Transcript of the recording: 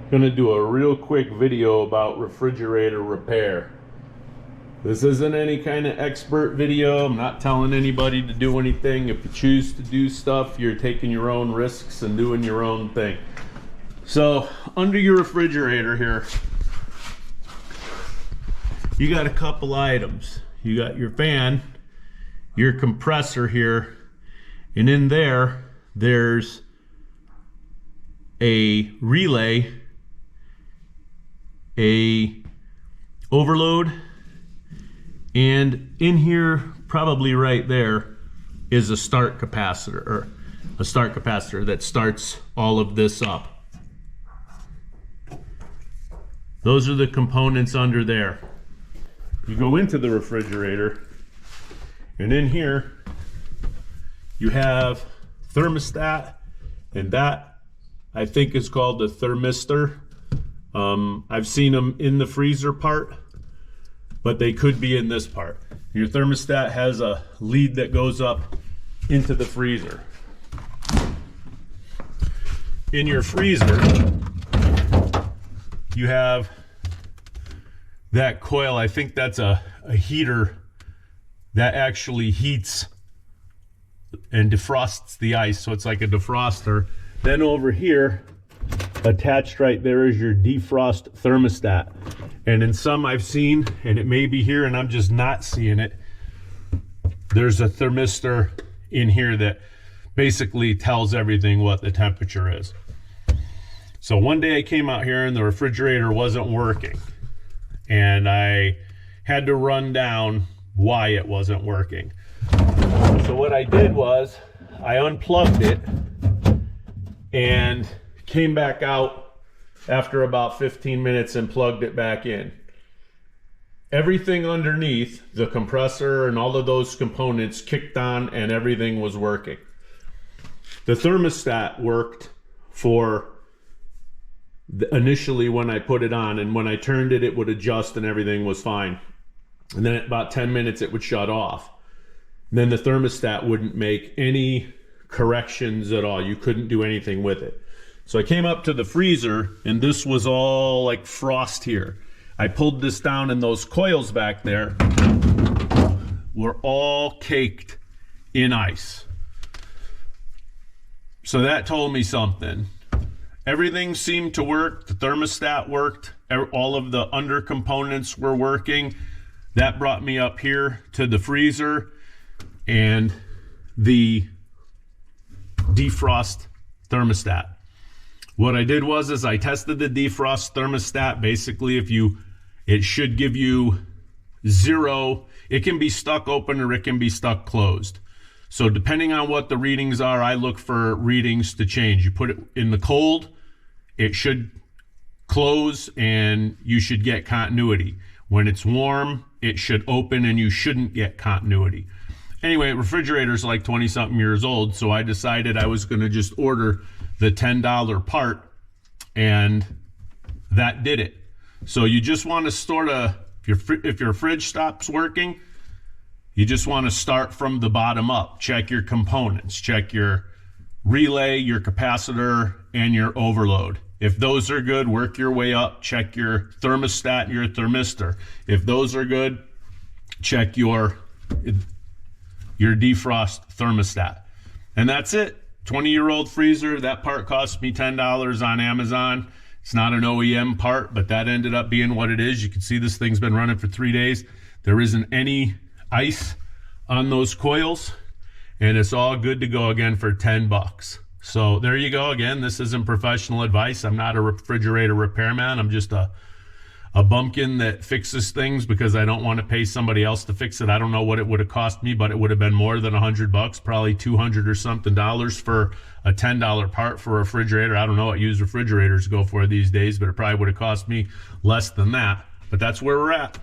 Gonna do a real quick video about refrigerator repair. This isn't any kind of expert video. I'm not telling anybody to do anything. If you choose to do stuff, you're taking your own risks and doing your own thing. So under your refrigerator here, you got a couple items. You got your fan, your compressor here, and in there, there's a relay, a overload, and in here, probably right there, is a start capacitor, or a start capacitor that starts all of this up. Those are the components under there. You go into the refrigerator, and in here, you have thermostat, and that I think is called the thermistor. I've seen them in the freezer part, but they could be in this part. Your thermostat has a lead that goes up into the freezer. In your freezer, you have that coil. I think that's a heater that actually heats and defrosts the ice, so it's like a defroster. Then over here, attached right there, is your defrost thermostat. And in some I've seen, and it may be here and I'm just not seeing it, there's a thermistor in here that basically tells everything what the temperature is. So one day I came out here and the refrigerator wasn't working, and I had to run down why it wasn't working. So what I did was I unplugged it and came back out after about 15 minutes and plugged it back in. Everything underneath, the compressor and all of those components, kicked on and everything was working. The thermostat worked for initially when I put it on, and when I turned it, it would adjust and everything was fine. And then at about 10 minutes, it would shut off. Then the thermostat wouldn't make any corrections at all. You couldn't do anything with it. So I came up to the freezer, and this was all like frost here. I pulled this down, and those coils back there were all caked in ice. So that told me something. Everything seemed to work. The thermostat worked. All of the under components were working. That brought me up here to the freezer and the defrost thermostat. What I did was I tested the defrost thermostat. Basically, it should give you 0. It can be stuck open or it can be stuck closed. So depending on what the readings are, I look for readings to change. You put it in the cold, it should close and you should get continuity. When it's warm, it should open and you shouldn't get continuity. Anyway, refrigerator's like 20-something years old, so I decided I was going to just order the $10 part, and that did it. So you just want to sort of, if your fridge stops working, you just want to start from the bottom up. Check your components, check your relay, your capacitor, and your overload. If those are good, work your way up. Check your thermostat and your thermistor. If those are good, check your defrost thermostat. And that's it. 20-year-old freezer. That part cost me $10 on Amazon. It's not an OEM part, but that ended up being what it is. You can see this thing's been running for 3 days. There isn't any ice on those coils, and it's all good to go again for 10 bucks. So there you go. Again, this isn't professional advice. I'm not a refrigerator repairman. I'm just a bumpkin that fixes things because I don't want to pay somebody else to fix it. I don't know what it would have cost me, but it would have been more than 100 bucks, probably 200 or something dollars for a $10 part for a refrigerator. I don't know what used refrigerators go for these days, but it probably would have cost me less than that. But that's where we're at.